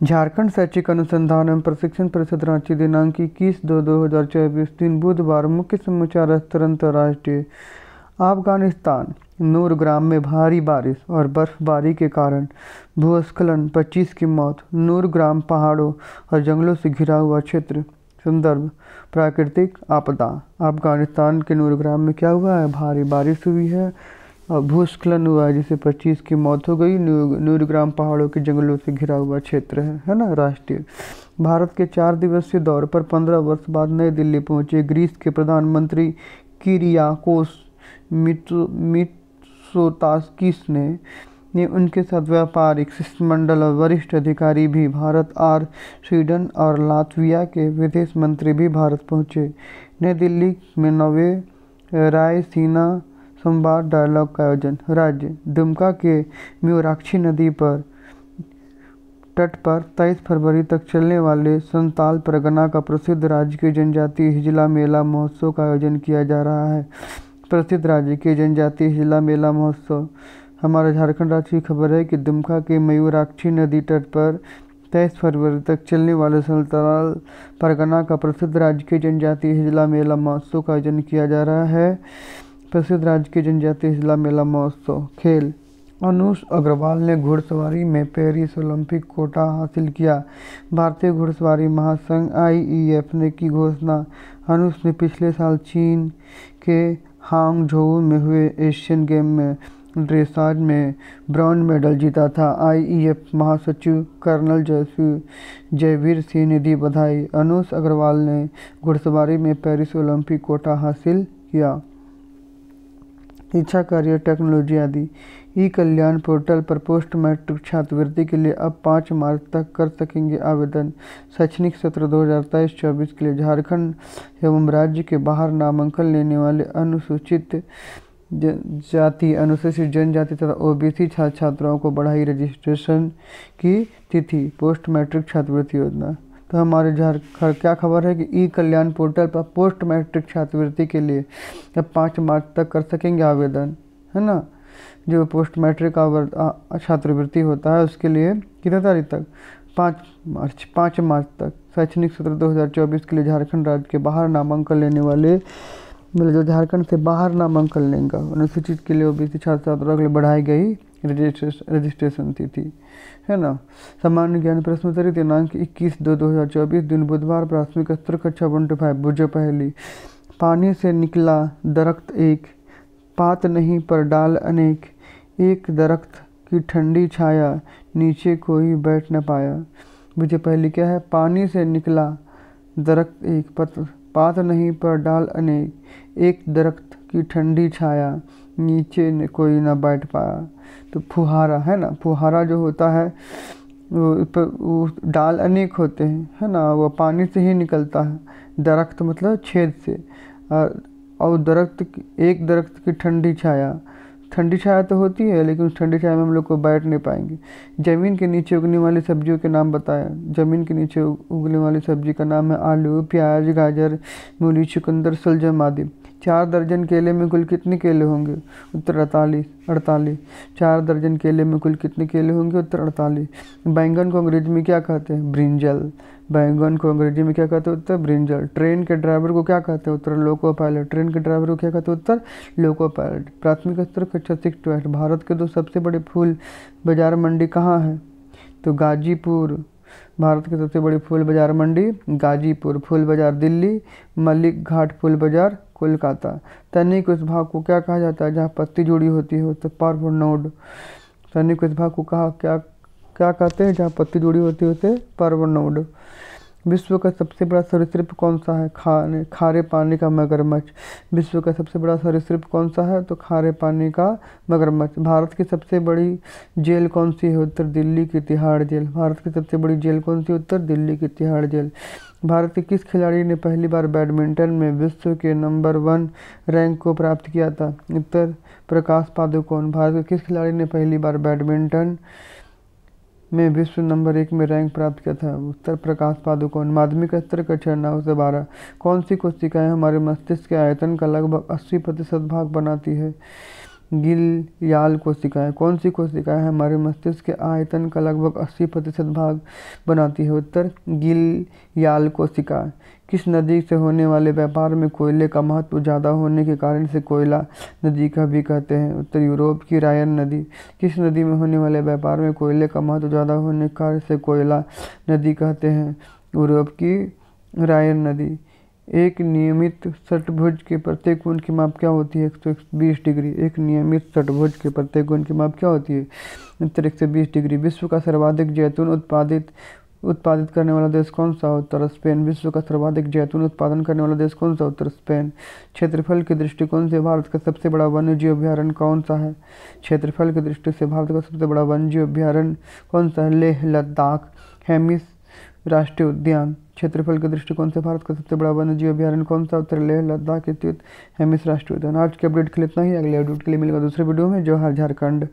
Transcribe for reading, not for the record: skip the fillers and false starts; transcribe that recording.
झारखंड शैक्षिक अनुसंधान एवं प्रशिक्षण परिषद रांची दिनांक 21/2/2024 दिन बुधवार मुख्य समाचार स्तर अंतर्राष्ट्रीय। अफगानिस्तान नूरग्राम में भारी बारिश और बर्फबारी के कारण भूस्खलन, 25 की मौत। नूरग्राम पहाड़ों और जंगलों से घिरा हुआ क्षेत्र। संदर्भ प्राकृतिक आपदा। अफगानिस्तान के नूरग्राम में क्या हुआ है? भारी बारिश हुई है और भूस्खलन हुआ है जिससे 25 की मौत हो गई। नूरग्राम पहाड़ों के जंगलों से घिरा हुआ क्षेत्र है ना। राष्ट्रीय। भारत के 4 दिवसीय दौरे पर 15 वर्ष बाद नई दिल्ली पहुंचे ग्रीस के प्रधानमंत्री किरियाकोस मित्सोताकिस ने उनके साथ व्यापारिक शिष्टमंडल और वरिष्ठ अधिकारी भी भारत और स्वीडन और लातविया के विदेश मंत्री भी भारत पहुंचे। नई दिल्ली में 9वें रायसीना संवाद डायलॉग का आयोजन। राज्य दुमका के म्यूराक्षी नदी पर तट पर 23 फरवरी तक चलने वाले संताल परगना का प्रसिद्ध राजकीय जनजातीय हिजला मेला महोत्सव का आयोजन किया जा रहा है। प्रसिद्ध राजकीय जनजातीय हिजला मेला महोत्सव। हमारे झारखंड राज्य की खबर है कि दुमका के मयूराक्षी नदी तट पर 23 फरवरी तक चलने वाले संताल परगना का प्रसिद्ध राजकीय जनजातीय हिजला मेला महोत्सव का आयोजन किया जा रहा है। प्रसिद्ध राजकीय जनजातीय हिजला मेला महोत्सव। खेल। अनुष अग्रवाल ने घुड़सवारी में पेरिस ओलंपिक कोटा हासिल किया। भारतीय घुड़सवारी महासंघ IEF ने की घोषणा। अनुष ने पिछले साल चीन के हांगझोउ में हुए एशियन गेम में ड्रेसाज में ब्रॉन्ज मेडल जीता था। IEF महासचिव कर्नल जयवीर सिंह ने दी बधाई। अनुष अग्रवाल ने घुड़सवारी में पेरिस ओलंपिक कोटा हासिल किया। शिक्षा, कार्य, टेक्नोलॉजी आदि। ई-कल्याण पोर्टल पर पोस्ट मैट्रिक छात्रवृत्ति के लिए अब 5 मार्च तक कर सकेंगे आवेदन। शैक्षणिक सत्र 2023-24 के लिए झारखंड एवं राज्य के बाहर नामांकन लेने वाले अनुसूचित जाति, अनुसूचित जनजाति तथा OBC छात्र छात्राओं को बढ़ाई रजिस्ट्रेशन की तिथि। पोस्ट मैट्रिक छात्रवृत्ति योजना। तो हमारे क्या खबर है कि ई-कल्याण पोर्टल पर पोस्ट मैट्रिक छात्रवृत्ति के लिए अब 5 मार्च तक कर सकेंगे आवेदन, है ना। जो पोस्ट मैट्रिक छात्रवृत्ति होता है उसके लिए कितने तारीख तक? 5 मार्च तक। शैक्षणिक सत्र 2024 के लिए झारखंड राज्य के बाहर नामांकन लेने वाले जो झारखंड से बाहर नामांकन लेंगे अनुसूचित के लिए OBC छात्र छात्राओं के लिए बढ़ाई गई रजिस्ट्रेशन तिथि, है ना। सामान्य ज्ञान प्रश्नोत्तरी दिनांक 21/2/2024 दिन बुधवार। प्राथमिक स्तर कक्षा 1 to 5। बुझो पहली। पानी से निकला दरख्त एक, पात नहीं पर डाल अनेक। एक दरख्त की ठंडी छाया, नीचे कोई बैठ न पाया। बुझो पहली क्या है? पानी से निकला दरख्त एक, पात नहीं पर डाल अनेक। एक दरख्त की ठंडी छाया, नीचे कोई न बैठ पाया। तो फुहारा, है ना। फुहारा जो होता है वो डाल अनेक होते हैं, है ना। वो पानी से ही निकलता है। दरख्त मतलब छेद से। और एक दरख्त की ठंडी छाया। ठंडी छाया तो होती है लेकिन उस ठंडी छाया में हम लोग को बैठ नहीं पाएंगे। ज़मीन के नीचे उगने वाली सब्जियों के नाम बताया। ज़मीन के नीचे उगने वाली सब्जी का नाम है आलू, प्याज, गाजर, मूली, चुकंदर, सलजम आदि। 4 दर्जन केले में कुल कितने केले होंगे? उत्तर 48। 4 दर्जन केले में कुल कितने केले होंगे? उत्तर 48। बैंगन को अंग्रेजी में क्या कहते हैं? ब्रिंजल। बैंगन को अंग्रेजी में क्या कहते हैं? उत्तर ब्रिंजल। ट्रेन के ड्राइवर को क्या कहते हैं? उत्तर लोको पायलट। ट्रेन के ड्राइवर को क्या कहते हैं? उत्तर लोको पायलट। प्राथमिक स्तर कक्षा 6 to 8। भारत के 2 सबसे बड़े फूल बाजार मंडी कहाँ है? तो गाजीपुर। भारत की सबसे बड़ी फूल बाजार मंडी गाजीपुर। फूल बाजार दिल्ली। मलिक घाट फूल बाजार कोलकाता। तने के उस भाग को क्या कहा जाता है जहाँ पत्ती जुड़ी होती है? तो पर्व नोड। तने के उस भाग को क्या कहते हैं जहाँ पत्ती जुड़ी होती है? पर्व नोड। विश्व का सबसे बड़ा सरीसृप कौन सा है? खारे पानी का मगरमच्छ। विश्व का सबसे बड़ा सरीसृप कौन सा है? तो खारे पानी का मगरमच्छ। भारत की सबसे बड़ी जेल कौन सी है? उत्तर दिल्ली की तिहाड़ जेल। भारत की सबसे बड़ी जेल कौन सी? उत्तर दिल्ली की तिहाड़ जेल। भारत के किस खिलाड़ी ने पहली बार बैडमिंटन में विश्व के नंबर 1 रैंक को प्राप्त किया था? उत्तर प्रकाश पादुकोण। भारत के किस खिलाड़ी ने पहली बार बैडमिंटन में विश्व नंबर 1 में रैंक प्राप्त किया था? उत्तर प्रकाश पादुकोण। माध्यमिक स्तर कक्षा 9 से 12। कौन सी कोशिकाएं हमारे मस्तिष्क के आयतन का लगभग 80% भाग बनाती है? गिलियाल कोशिकाएं। कौन सी कोशिकाएं हमारे मस्तिष्क के आयतन का लगभग 80% भाग बनाती है? उत्तर गिलियाल कोशिकाएं। किस नदी से होने वाले व्यापार में कोयले का महत्व ज़्यादा होने के कारण से कोयला नदी का भी कहते हैं? उत्तर यूरोप की रायन नदी। किस नदी में होने वाले व्यापार में कोयले का महत्व ज़्यादा होने के कारण से कोयला नदी कहते हैं? यूरोप की रायन नदी। एक नियमित षट्भुज के प्रत्येक कोण की माप क्या होती है? 120 डिग्री। एक नियमित षट्भुज के प्रत्येक कोण की माप क्या होती है? उत्तर 120 डिग्री। विश्व का सर्वाधिक जैतून उत्पादित करने वाला देश कौन सा? उत्तर स्पेन। विश्व का सर्वाधिक जैतून उत्पादन करने वाला देश कौन सा? उत्तर स्पेन। क्षेत्रफल के दृष्टिकोण से भारत का सबसे बड़ा वन्यजीव अभयारण्य कौन सा है? क्षेत्रफल की दृष्टि से भारत का सबसे बड़ा वन्यजीव अभयारण्य कौन सा है? लेह लद्दाख हेमिस राष्ट्रीय उद्यान। क्षेत्रफल के दृष्टिकोण से भारत का सबसे बड़ा वन्यजीव अभयारण्य कौन सा? उत्तर लेह लद्दाख स्थित हेमिस राष्ट्रीय उद्यान। आज के अपडेट के लिए इतना ही। अगले अपडेट के लिए मिलेगा दूसरे वीडियो में। जवाहर झारखंड।